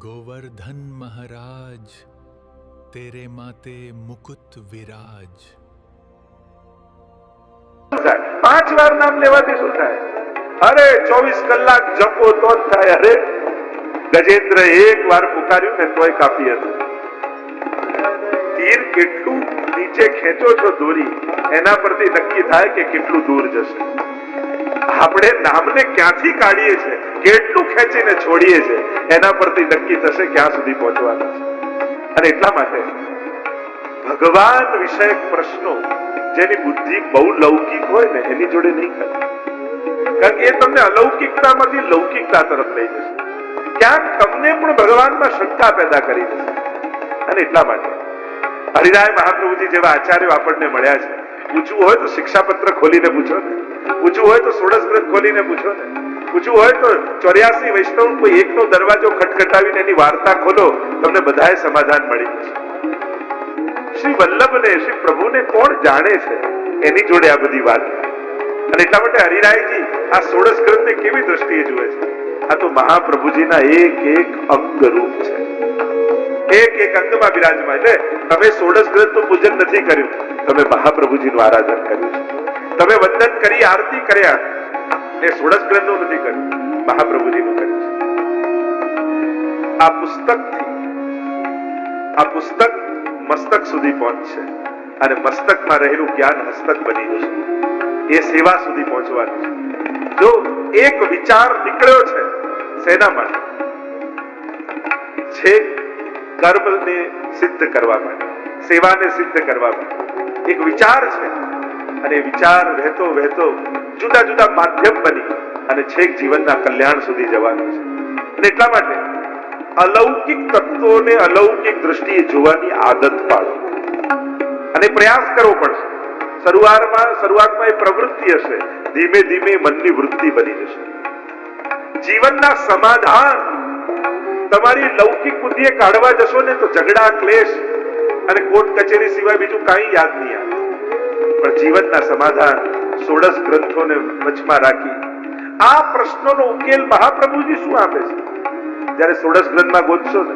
गोवर्धन महाराज तेरे माते मुकुट विराज। 5 વાર નામ લેવાથી શું થાય? અરે 24 કલાક જપો તો જ થાય. અરે ગજેન્દ્ર એક વાર પુકાર્યું ને તોય કાપી હતું. તીર કેટલું નીચે ખેંચો છો દોરી, એના પરથી નક્કી થાય કે કેટલું દૂર જશે. આપણે નામને ક્યાંથી કાઢીએ છીએ, કેટલું ખેંચીને છોડીએ છીએ, એના પરથી નક્કી થશે ક્યાં સુધી પહોંચવાનું છે. અને એટલા માટે ભગવાન વિષયક પ્રશ્નો જેની બુદ્ધિ બહુ લૌકિક હોય ને એની જોડે નહીં કરે, કારણ કે એ તમને અલૌકિકતામાંથી લૌકિકતા તરફ લઈ જશે. ક્યાંક તમને પણ ભગવાનમાં શંકા પેદા કરી દેશે. અને એટલા માટે હરિરાય મહાપ્રભુજી જેવા આચાર્યો આપણને મળ્યા છે. પૂછવું હોય તો શિક્ષાપત્ર ખોલીને પૂછો ને, પૂછવું હોય તો ષોડશ ગ્રંથ ખોલીને પૂછો ને, પૂછવું હોય તો 84 વૈષ્ણવ કોઈ એકનો દરવાજો ખટખટાવીને એની વાર્તા ખોલો, તમને બધાએ સમાધાન મળી જશે. શ્રી વલ્લભને, શ્રી પ્રભુને કોણ જાણે છે, એની જોડે આ બધી વાત. અને એટલા માટે હરિરાયજી આ ષોડશ ગ્રંથને કેવી દ્રષ્ટિએ જુએ છે? આ તો મહાપ્રભુજીના એક અંગ રૂપ છે, એક અંગમાં બિરાજમાન. એટલે તમે ષોડશ ગ્રંથનું પૂજન નથી કર્યું, તમે મહાપ્રભુજીનું આરાધન કર્યું છે. તમે વંદન કરી, આરતી કર્યા, એ ષોડશ ગ્રંથનું નથી કર્યું, મહાપ્રભુજીનું કર્યું છે. આ પુસ્તક મસ્તક સુધી પહોંચશે અને મસ્તકમાં રહેલું જ્ઞાન હસ્તક બની જશે. એ સેવા સુધી પહોંચવાનું છે. જો એક વિચાર નીકળ્યો છે શેના માટે? છે કર્મને સિદ્ધ કરવા માટે, સેવાને સિદ્ધ કરવા માટે એક વિચાર છે. અને વિચાર વહેતો વહેતો જુદા જુદા માધ્યમ બની અને છેક જીવનના કલ્યાણ સુધી જવાનું છે. અને એટલા માટે અલૌકિક તત્વોને અલૌકિક દ્રષ્ટિએ જોવાની આદત પાડો અને પ્રયાસ કરવો પડશે. શરૂઆતમાં એ પ્રવૃત્તિ હશે, ધીમે ધીમે મનની વૃત્તિ બની જશે. જીવનના સમાધાન તમારી લૌકિક બુદ્ધિએ કાઢવા જશો ને તો ઝઘડા, ક્લેશ અને કોર્ટ કચેરી સિવાય બીજું કાંઈ યાદ નહીં આવે. પણ જીવનના સમાધાન ષોડશ ગ્રંથોને વચમાં રાખી આ પ્રશ્નોનો ઉકેલ મહાપ્રભુજી શું આપે છે? જ્યારે ષોડશ ગ્રંથમાં ગોતશો ને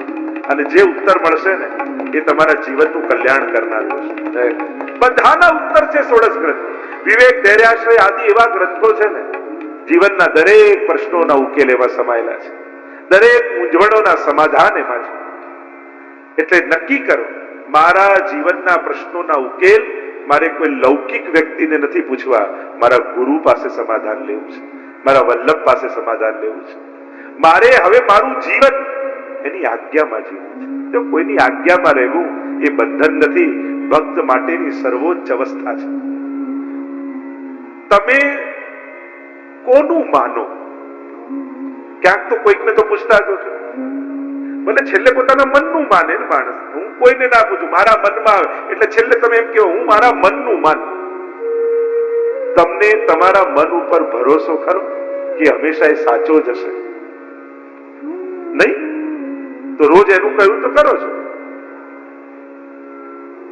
અને જે ઉત્તર મળશે ને એ તમારા જીવનનું કલ્યાણ કરનારું હશે. બધાના ઉત્તર છે ષોડશ ગ્રંથ. વિવેક, ધૈર્યાશ્રય આદિ એવા ગ્રંથો છે ને, જીવનના દરેક પ્રશ્નોના ઉકેલ એમાં સમાયેલા છે, દરેક મૂંઝવણોના સમાધાન એમાં છે. એટલે નક્કી કરો, મારા જીવનના પ્રશ્નોના ઉકેલ મારે કોઈ લૌકિક વ્યક્તિને નથી પૂછવા, મારા ગુરુ પાસે સમાધાન લેવું છે, મારા વલ્લભ પાસે સમાધાન લેવું છે. મારે હવે મારું જીવન એની આજ્ઞામાં જીવવું છે. જો કોઈની આજ્ઞામાં રહેવું એ બંધન નથી, ભક્ત માટેની સર્વોચ્ચ અવસ્થા છે. તમે કોનું માનો? ક્યાંક તો કોઈકને તો પૂછતા જ છો. ભલે છેલ્લે પોતાના મનનું માને ને માણસ, હું કોઈને ના પૂછું, મારા મનમાં આવે એટલે છેલ્લે તમે એમ કહો હું મારા મનનું માનું. તમને તમારા મન ઉપર ભરોસો ખરો કે હંમેશા એ સાચો જ હશે? નહીં તો રોજ એનું કહ્યું તો કરો છો.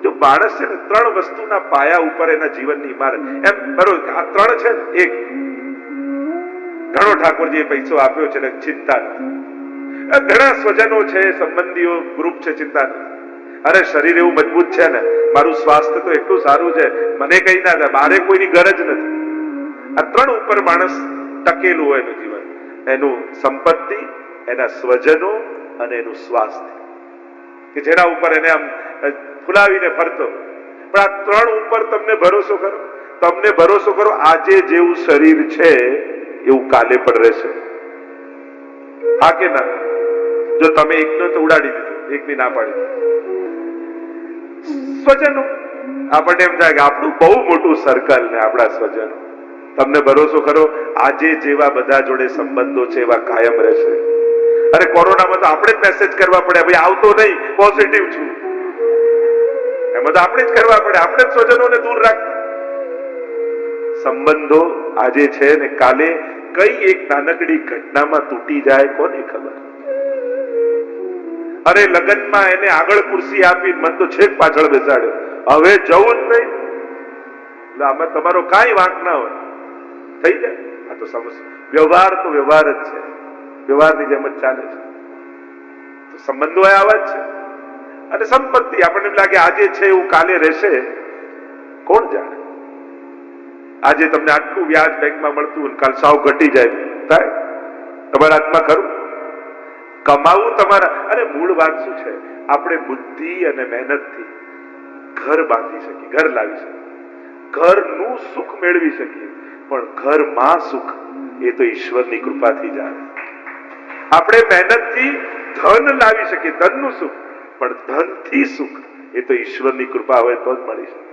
જો માણસ છે ને 3 વસ્તુના પાયા ઉપર એના જીવનની ઇમારત એમ કરો, આ 3 છે ને. એક, ઘણો ઠાકોરજીએ પૈસો આપ્યો છે ને ચિંતા નથી. ઘણા સ્વજનો છે, સંબંધીઓ, ગ્રુપ છે, ચિંતા નથી. અરે શરીર એવું મજબૂત છે ને, મારું સ્વાસ્થ્ય તો એટલું સારું છે, મને કઈ ના થાય, મારે કોઈની ગરજ નથી. આ 3 ઉપર માણસ ટકેલું હોય એનું જીવન, એનું સંપત્તિ, એના સ્વજનો અને એનું સ્વાસ્થ્ય, કે જેના ઉપર એને આમ ફુલાવીને ફરતો. પણ આ 3 ઉપર તમને ભરોસો કરો? તમને ભરોસો કરો આજે જેવું શરીર છે એવું કાલે પણ રહેશે? હા કે ના? જો તમે એકનો તો ઉડાડી દીધો, એકની ના પાડી. સ્વજનો, આપણને એમ થાય કે આપણું બહુ મોટું સર્કલ ને આપણા સ્વજનો. તમને ભરોસો ખરો આજે જેવા બધા જોડે સંબંધો છે એવા કાયમ રહેશે? અરે કોરોનામાં તો આપણે જ મેસેજ કરવા પડે, ભાઈ આવતો નહીં, પોઝિટિવ છું. એમાં તો આપણે જ કરવા પડે, આપણે જ સ્વજનોને દૂર રાખતા. સંબંધો આજે છે ને કાલે કઈ એક નાનકડી ઘટનામાં તૂટી જાય કોને ખબર? અરે લગ્નમાં એને આગળ ખુરશી આપી, મન તો છેક પાછળ બેસાડ્યો, હવે જવું જ નહીં. આમાં તમારો કાંઈ વાંક ના હોય, થઈ જાય. આ તો સમસ્યા. વ્યવહાર તો વ્યવહાર જ છે, વ્યવહારની જેમ જ ચાલે છે. તો સંબંધો આવા જ છે. અને સંપત્તિ આપણને એમ લાગે આજે છે એવું કાલે રહેશે, કોણ જાણે. આજે તમને આટલું વ્યાજ બેંકમાં મળતું અને કાલ સાવ ઘટી જાય, થાય તમારા હાથમાં ખરું? કમાવું તમારા. અને મૂળ વાત શું છે? આપણે બુદ્ધિ અને મહેનતથી ઘર બાંધી શકીએ, ઘર લાવી શકીએ, ઘરનું સુખ મેળવી શકીએ, પણ ઘરમાં સુખ એ તો ઈશ્વરની કૃપાથી જ આવે. આપણે મહેનતથી ધન લાવી શકીએ, ધનનું સુખ, પણ ધનથી સુખ એ તો ઈશ્વરની કૃપા હોય તો જ મળી શકે.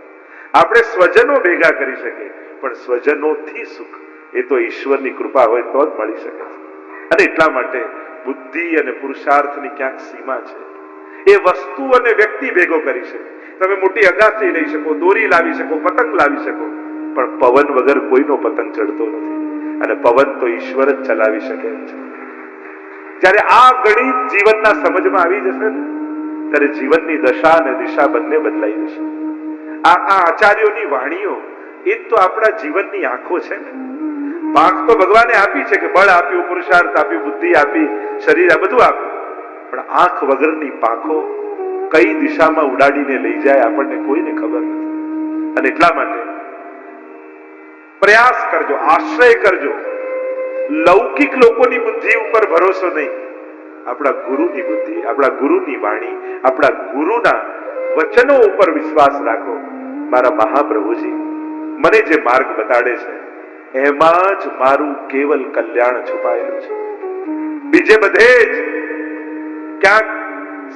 આપણે સ્વજનો ભેગા કરી શકીએ, પણ સ્વજનોથી સુખ એ તો ઈશ્વરની કૃપા હોય તો જ મળી શકે. અને એટલા માટે બુદ્ધિ અને પુરુષાર્થની ક્યાંક સીમા છે. એ વસ્તુ અને વ્યક્તિ ભેગો કરી શકે. તમે મોટી અગાસી લઈ શકો, દોરી લાવી શકો, પતંગ લાવી શકો, પણ પવન વગર કોઈનો પતંગ ચડતો નથી. અને પવન તો ઈશ્વર જ ચલાવી શકે છે. જ્યારે આ ગણિત જીવનના સમજમાં આવી જશે ને, ત્યારે જીવનની દશા અને દિશા બંને બદલાઈ જશે. આ આચાર્યોની વાણીઓ એ તો આપણા જીવનની આંખો છે ને. પાંખ તો ભગવાને આપી છે કે બળ આપ્યું, પુરુષાર્થ આપ્યું, બુદ્ધિ આપી, શરીર આ બધું આપ્યું, પણ આંખ વગરની પાંખો કઈ દિશામાં ઉડાડીને લઈ જાય આપણને કોઈને ખબર નથી. અને એટલા માટે પ્રયાસ કરજો, આશ્રય કરજો. લૌકિક લોકોની બુદ્ધિ ઉપર ભરોસો નહીં, આપણા ગુરુની બુદ્ધિ, આપણા ગુરુની વાણી, આપણા ગુરુના વચનો ઉપર વિશ્વાસ રાખો. મારા મહાપ્રભુજી મને જે માર્ગ બતાડે છે એમાં જ મારું કેવલ કલ્યાણ છુપાયેલું છે. બીજે બધે જ ક્યાંક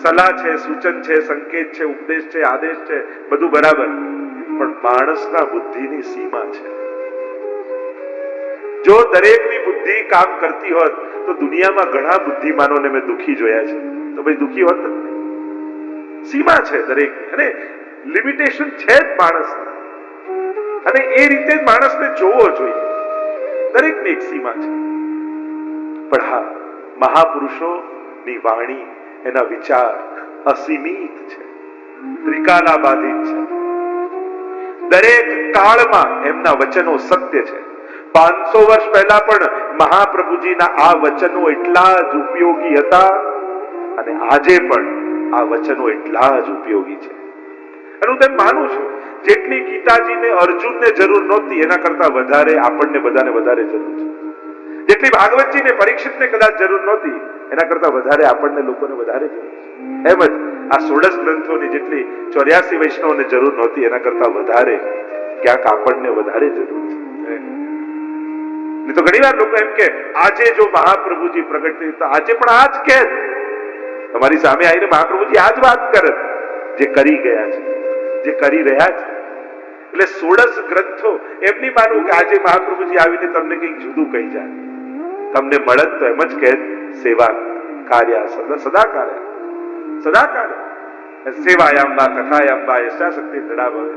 સલાહ છે, સૂચન છે, સંકેત છે, ઉપદેશ છે, આદેશ છે, બધું બરાબર, પણ માણસના બુદ્ધિની સીમા છે. જો દરેકની બુદ્ધિ કામ કરતી હોત તો દુનિયામાં ઘણા બુદ્ધિમાનોને મેં દુખી જોયા છે, તો ભાઈ દુખી હોત જ નહીં. સીમા છે દરેકની, અને લિમિટેશન છે જ માણસના, અને એ રીતે જ માણસને જોવો જોઈએ. દરેકની એક સીમા છે. પણ હા, મહાપુરુષોની વાણી, એના વિચાર અસીમિત છે, ત્રિકાલાબાધિત છે. દરેક કાળમાં એમના વચનો સત્ય છે. 500 વર્ષ પહેલા પણ મહાપ્રભુજીના આ વચનો એટલા જ ઉપયોગી હતા, અને આજે પણ આ વચનો એટલા જ ઉપયોગી છે. અને હું તેમ માનું છું, જેટલી ગીતાજીને અર્જુનને જરૂર નહોતી એના કરતા વધારે આપણને બધાને વધારે જરૂર છે. જેટલી ભાગવતજીને પરીક્ષિતને કદાચ જરૂર નહોતી એના કરતા વધારે આપણને લોકોને વધારે જરૂર છે. એમ જ આ 16 ગ્રંથોની જેટલી 84 વૈષ્ણવોને જરૂર નહોતી એના કરતા વધારે ક્યાંક આપણને વધારે જરૂર છે. તો ઘણી વાર લોકો એમ કે આજે જો મહાપ્રભુજી પ્રગટ થઈ તો આજે પણ આ જ કે તમારી સામે આવીને મહાપ્રભુજી આ જ વાત કરે જે કરી ગયા છે, જે કરી રહ્યા છે. એટલે 16 ગ્રંથો એમની માનવું કે આજે મહાપ્રભુજી આવીને તમને કંઈક જુદું કહી જાય, તમને મળત તો એમ જ કહે સેવા કાર્ય સદા કાર્ય સેવાયામ વા કથાયામ વા યશાશક્તિ દૃઢા ભવે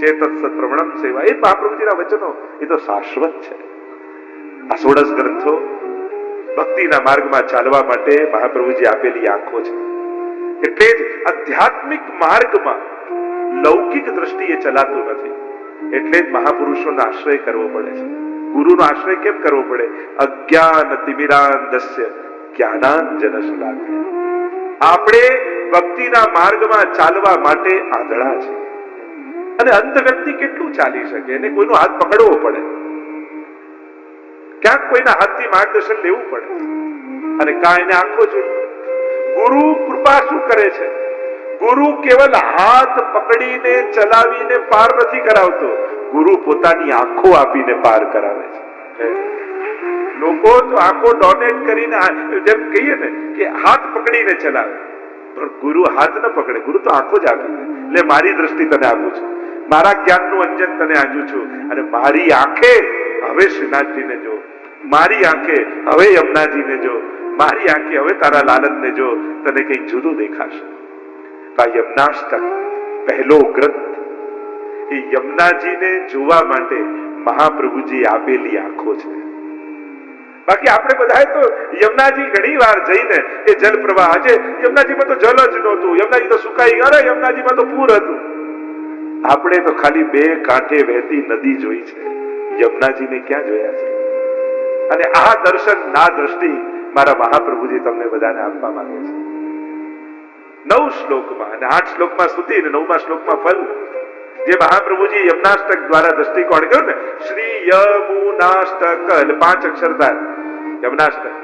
ચેતત સત્પ્રવણમ સેવા. એ મહાપ્રભુજીના વચનો એ તો શાશ્વત છે. આ 16 ગ્રંથો ભક્તિના માર્ગમાં ચાલવા માટે મહાપ્રભુજી આપેલી આંખો છે. એટલે જ આધ્યાત્મિક માર્ગમાં લૌકિક દ્રષ્ટિએ ચલાતું નથી. એટલે જ મહાપુરુષોનો આશ્રય કરવો પડે છે. ગુરુનો આશ્રય કેમ કરવો પડે? અજ્ઞાન તિમિરાંધસ્ય જ્ઞાનાંજન શલાકયા. આપણે ભક્તિના માર્ગમાં ચાલવા માટે આંધળા છે. અને અંધ વ્યક્તિ કેટલું ચાલી શકે? એને કોઈનો હાથ પકડવો પડે, ક્યાંક કોઈના હાથથી માર્ગદર્શન લેવું પડે, અને કાં એને આંખો જોઈએ. ગુરુ કૃપા શું કરે છે? ગુરુ કેવલ હાથ પકડીને ચલાવીને પાર નથી કરાવતો, ગુરુ પોતાની આંખો આપીને પાર કરાવે છે. લોકો તો આંખો ડોનેટ કરીને, જેમ કહીએ ને કે હાથ પકડીને ચલાવે, પણ ગુરુ હાથ ન પકડે, ગુરુ તો આંખો જ આપી દે. એટલે મારી દ્રષ્ટિ તને આપું છું, મારા જ્ઞાનનું અંજન તને આંજું છું, અને મારી આંખે હવે શ્રીનાથજીને જો, મારી આંખે હવે યમુનાજીને જો, મારી આંખે હવે તારા લાલનને જો, તને કંઈક જુદું દેખાશે. યમુનાષ્ટક પહેલો ગ્રંથ એ યમુનાજીને જોવા માટે મહાપ્રભુજી આપેલી આંખો છે. બાકી આપણે બધા તો યમુનાજી ઘણી વાર જઈને એ જલ પ્રવાહ, આજે યમુનાજીમાં તો જલ જ નહોતું, યમુનાજી તો સુકાઈ ગયા, યમુનાજીમાં તો પૂર હતું. આપણે તો ખાલી 2 કાંઠે વહેતી નદી જોઈ છે, યમુનાજીને ક્યાં જોયા છે? અને આ દર્શન, આ દ્રષ્ટિ મારા મહાપ્રભુજી તમને બધાને આપવા માંગે છે. 9 શ્લોકમાં અને 8 શ્લોકમાં સ્તુતિ અને 9મા શ્લોકમાં ફલ, જે મહાપ્રભુજી યમનાષ્ટક દ્વારા દ્રષ્ટિકોણ કર્યું ને, શ્રી યમુનાષ્ટક એટલે 5 અક્ષર થાય યમનાષ્ટક.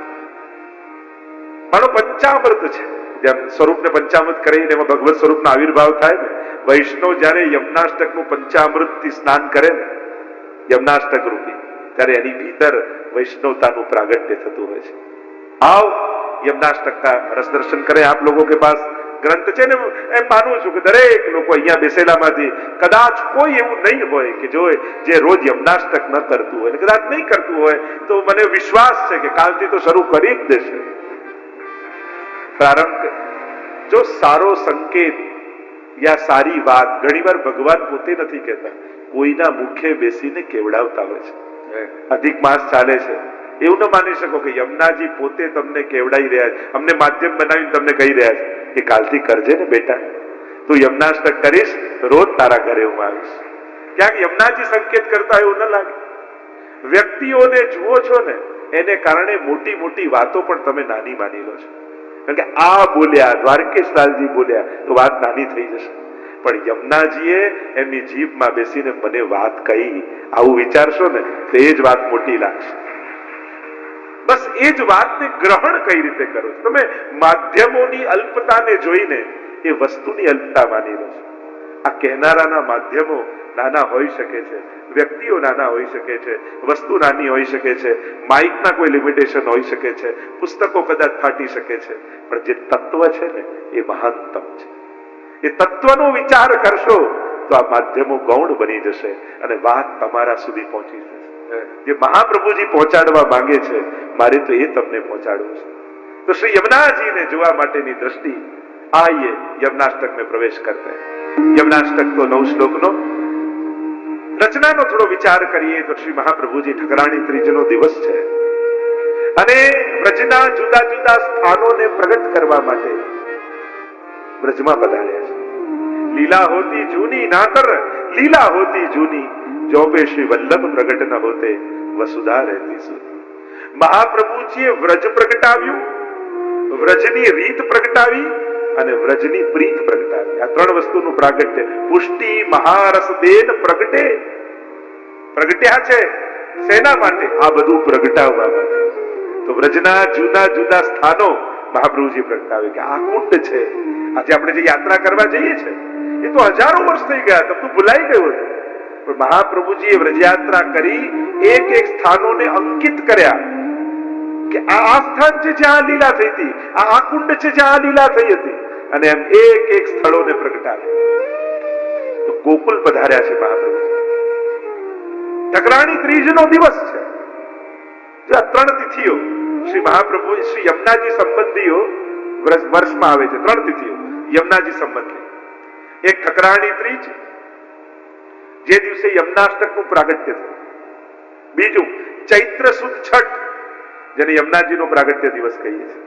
માનો પંચામૃત છે, જેમ સ્વરૂપને પંચામૃત કરીને એમાં ભગવત સ્વરૂપનો આવિર્ભાવ થાય ને, વૈષ્ણવ જયારે યમનાષ્ટકનું પંચામૃત થી સ્નાન કરે ને યમનાષ્ટક રૂપી, ત્યારે એની ભીતર વૈષ્ણવતાનું પ્રાગટ્ય થતું હોય છે. આવ यमुनाष्टक का रस दर्शन करें. आप लोगों के पास ग्रंथ છે ને, એમ માનું છું કે દરેક લોકો અહીંયા બેસેલામાંથી કદાચ કોઈ એવું નહીં હોય કે જે રોજ યમનાષ્ટક ન કરતું હોય, કદાચ નહીં કરતું હોય તો મને વિશ્વાસ છે કે કાલથી તો શરૂ કરી જ દેશે. પ્રારંભ જો સારો સંકેત યા સારી વાત ઘણીવાર ભગવાન પોતે નથી કહેતા, કોઈના મુખે બેસીને કેવડાવતા હોય છે. અધિક માસ ચાલે છે, એવું ન માની શકો કે યમુનાજી પોતે તમને કેવડાઈ રહ્યા છે, અમને માધ્યમ બનાવીને તમને કહી રહ્યા છે કે કાલથી કરજે ને બેટા, તું યમુનાષ્ટક કરીશ રોજ તારા ઘરે હું આવીશ. ક્યાંક યમુનાજી સંકેત કરતા એવું ન લાગે? વ્યક્તિઓને જુઓ છો ને, એને કારણે મોટી મોટી વાતો પણ તમે નાની માની લો છો. કારણ કે આ બોલ્યા, દ્વારકેશલાલજી બોલ્યા તો વાત નાની થઈ જશે, પણ યમુનાજીએ એમની જીભમાં બેસીને મને વાત કહી, આવું વિચારશો ને તો એ જ વાત મોટી લાગશે. બસ એ જ વાતને ગ્રહણ કઈ રીતે કરો છો તમે? માધ્યમોની અલ્પતાને જોઈને એ વસ્તુની અલ્પતા માની લો છો. આ કહેનારાના માધ્યમો નાના હોઈ શકે છે, વ્યક્તિઓ નાના હોઈ શકે છે, વસ્તુ નાની હોઈ શકે છે, માઇકના કોઈ લિમિટેશન હોઈ શકે છે, પુસ્તકો કદાચ ફાટી શકે છે, પણ જે તત્વ છે ને એ મહાનતમ છે. એ તત્વનો વિચાર કરશો તો આ માધ્યમો ગૌણ બની જશે અને વાત તમારા સુધી પહોંચી જશે. જે મહાપ્રભુજી પહોંચાડવા માંગે છે, મારે તો એ તમને પહોંચાડવું છે. તો શ્રી यमुनाजी ने જોવા માટેની દ્રષ્ટિ. આઈએ यमुनाष्टक में प्रवेश करते हैं. यमुनाष्टक तो 9 શ્લોકનો રચનાનો થોડો વિચાર કરીએ તો શ્રી મહાપ્રભુજી ઠકરાણી ત્રીજનો દિવસ છે અને વ્રજના જુદા જુદા સ્થાનોને પ્રગટ કરવા માટે વ્રજમાં પધાર્યા છે. લીલા હોતી જૂની નાતર લીલા હોતી જૂની, જો पे श्री वल्लभ प्रगट न होते वसुधा रहती सुधी. મહાપ્રભુજીએ વ્રજ પ્રગટાવ્યું, વ્રજની રીત પ્રગટાવી અને વ્રજની પ્રીત પ્રગટાવી. આ 3 વસ્તુનું પ્રાગટ્ય. પુષ્ટિ મહારસ દેન પ્રગટે, પ્રગટ્યા છે શેના માટે? આ બધું પ્રગટાવવા માટે. તો વ્રજના જુદા જુદા સ્થાનો મહાપ્રભુજી પ્રગટાવે કે આ કુંડ છે. આજે આપણે જે યાત્રા કરવા જઈએ છીએ એ તો હજારો વર્ષ થઈ ગયા, તમને ભૂલાઈ ગયું હતું, પણ મહાપ્રભુજીએ વ્રજયાત્રા કરી એક એક સ્થાનોને અંકિત કર્યા કે આ સ્થાન છે જ્યાં લીલા થઈ હતી, આ કુંડ છે જ્યાં લીલા થઈ હતી, અને એમ એક એક સ્થળોને પ્રગટાવ્યા. તો ગોકુલ પધાર્યા છે મહાપ્રભુજી. ઠકરાણી ત્રીજનો દિવસ છે. જો આ 3 તિથિઓ શ્રી મહાપ્રભુ શ્રી યમુનાજી સંબંધીઓ વર્ષમાં આવે છે. 3 તિથિઓ યમુનાજી સંબંધી. એક ઠકરાણી ત્રીજ, જે દિવસે યમુનાષ્ટકનું પ્રાગટ્ય થયું. બીજું ચૈત્ર સુદ છઠ, જેને યમુનાજીનો પ્રાગટ્ય દિવસ કહીએ છીએ.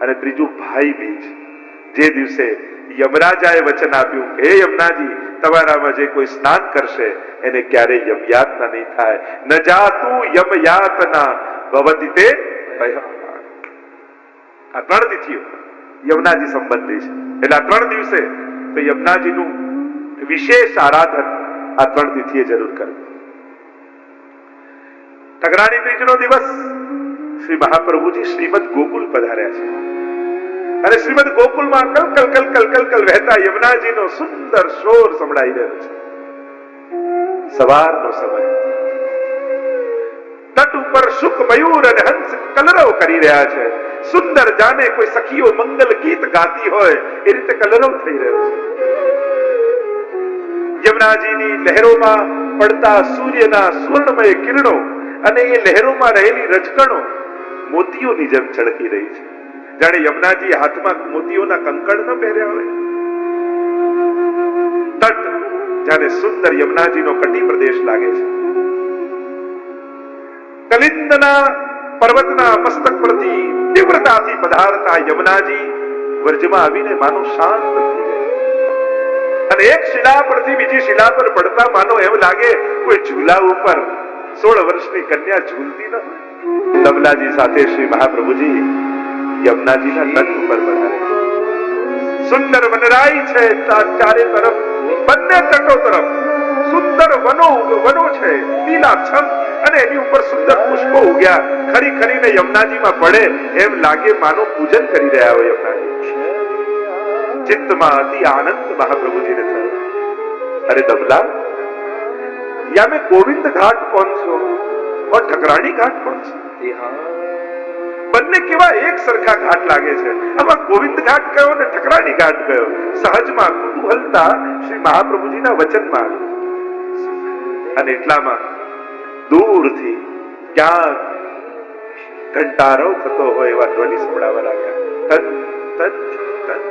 અને ત્રીજું ભાઈ બીજ, જે દિવસે યમરાજાએ વચન આપ્યું કે હે યમુનાજી, તમારામાં જે કોઈ સ્નાન કરશે એને ક્યારેય યમયાતના નહીં થાય. ન જાતું યમયાતના ભવતી તે ભયમ. આ 3 તિથિઓ યમુનાજી સંબંધી છે. એટલે આ 3 દિવસે તો યમુનાજીનું વિશેષ આરાધન આ 3 તિથિએ જરૂર કરવું. ઠકરાણી ત્રીજનો દિવસ શ્રી મહાપ્રભુજી શ્રીમદ ગોકુલ પધાર્યા છે અને શ્રીમદ ગોકુલમાં કલકલ કલકલ કલકલ વહેતા યમુનાજીનો સુંદર શોર સંભળાઈ રહ્યો છે. સવારનો સમય, તટ ઉપર શુક મયુર અને હંસ કલરવ કરી રહ્યા છે. સુંદર જાને કોઈ સખીઓ મંગલ ગીત ગાતી હોય એ રીતે કલરવ થઈ રહ્યો છે. યમુનાજીની લહેરોમાં પડતા સૂર્યના સ્વર્ણમય કિરણો અને એ લહેરોમાં રહેલી રજકણો મોતીઓની જેમ ચળકી રહી છે. જાણે યમુનાજી હાથમાં મોતીઓના કંકણ ન પહેર્યા હોય. તટ જાણે સુંદર યમુનાજીનો કટી પ્રદેશ લાગે છે. કલિંદના પર્વતના મસ્તક પરથી તીવ્રતાથી પધારતા યમુનાજી વ્રજમાં આવીને માનો શાંત થઈ ગયા અને એક શિલા પરથી બીજી શિલા પર પડતા માનો એમ લાગે કોઈ ઝૂલા ઉપર 16 વર્ષની કન્યા ઝૂલતી ન હોય. લવલાજી સાથે શ્રી મહાપ્રભુજી યમુનાજીના તટ ઉપર પધારે. સુંદર વનરાઈ છે, ચારે તરફ બંને તટો તરફ સુંદર વનો છે, લીલાછમ, અને એની ઉપર સુંદર પુષ્પો ઉગ્યા. ખરી ખરીને યમુનાજીમાં પડે એમ લાગે માનો પૂજન કરી રહ્યા હોય યમુનાજી. ચિત્તમાં અતિ આનંદ મહાપ્રભુજીને થયો. अरे दबला, या में गोविंद घाट कौन सो और ठकराणी घाट कौन सो? બંને કેવા એક સરખા ઘાટ લાગે છે. આમાં ગોવિંદ ઘાટ કયો ને ઠકરાણી ઘાટ કયો? સહજમાં કુતૂહલતા શ્રી મહાપ્રભુજીના વચનમાં અને એટલામાં દૂરથી ક્યાંક ઘંટારવ થતો હોય એવા ધ્વનિ સંભળાવા લાગ્યા. તન તન તન.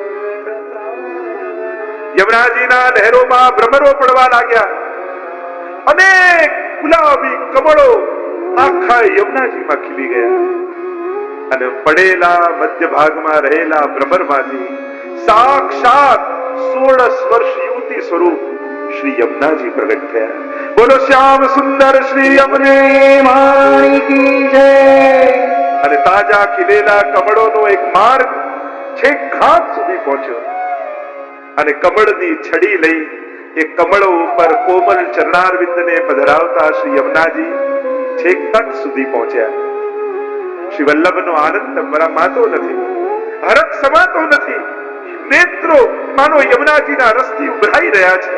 યમુનાજીના લહેરોમાં ભ્રમરો પડવા લાગ્યા. અનેક ગુલાબી કમળો આખા યમુનાજીમાં ખીલી ગયા અને પડેલા મધ્ય ભાગમાં રહેલા ભ્રમરમાંથી સાક્ષાત 16 વર્ષ યુવતી સ્વરૂપ શ્રી યમુનાજી પ્રગટ થયા. બોલો શ્યામ સુંદર શ્રી યમુને માણી કી જય. અને તાજા ખીલેલા કમળોનો એક માર્ગ છેક ઘાટ સુધી પહોંચ્યો અને કમળની છડી લઈ એ કમળો ઉપર કોમલ ચરણારવિંદને પધરાવતા શ્રી યમુનાજી છેક તટ સુધી પહોંચ્યા. શ્રી વલ્લભનો આનંદ માતો નથી, હરખ સમાતો નથી. નેત્રો માનો યમુનાજીના રસથી ઉભરાઈ રહ્યા છે.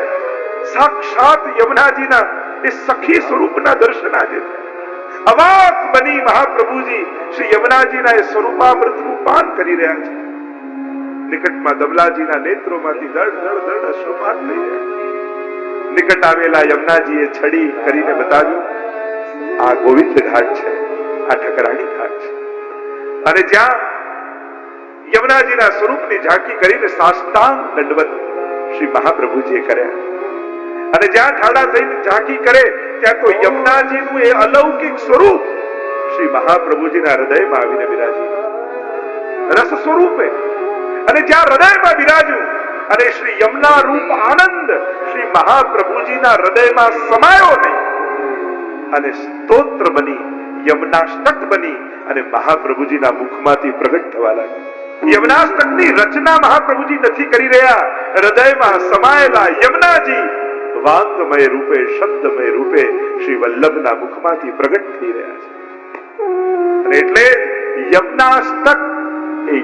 સાક્ષાત યમુનાજીના એ સખી સ્વરૂપના દર્શન આજે થયા. અવાક બની મહાપ્રભુજી શ્રી યમુનાજીના એ સ્વરૂપામૃતનું પાન કરી રહ્યા છે. નિકટમાં દબલાજીના નેત્રોમાંથી દળ દળ દળ અશ્રુપાત થઈ રહ્યા. નિકટ આવેલા યમુનાજીએ છડી કરીને બતાવ્યું, આ ગોવિંદ ઘાટ છે, આ ઠકરાણી ઘાટ છે. અને જ્યાં યમુનાજીના સ્વરૂપની ઝાંકી કરીને સાષ્ટાંગ દંડવત શ્રી મહાપ્રભુજીએ કર્યા. અને જ્યાં ઠાડા થઈને ઝાંકી કરે ત્યાં તો યમુનાજીનું એ અલૌકિક સ્વરૂપ શ્રી મહાપ્રભુજીના હૃદયમાં આવીને બિરાજ્યું, રસ સ્વરૂપે. અને જ્યાં હૃદયમાં બિરાજ્યું અને શ્રી યમુના રૂપ આનંદ શ્રી મહાપ્રભુજીના હૃદયમાં સમાયો નહીં અને સ્તોત્ર બની યમુનાષ્ટક બની અને મહાપ્રભુજીના મુખમાંથી પ્રગટ થવા લાગ્યું. યમુનાષ્ટકની રચના મહાપ્રભુજી નથી કરી રહ્યા, હૃદયમાં સમાયેલા યમુનાજી વાંગમય રૂપે, શબ્દમય રૂપે શ્રી વલ્લભના મુખમાંથી પ્રગટ થઈ રહ્યા છે. અને એટલે યમુનાષ્ટક એ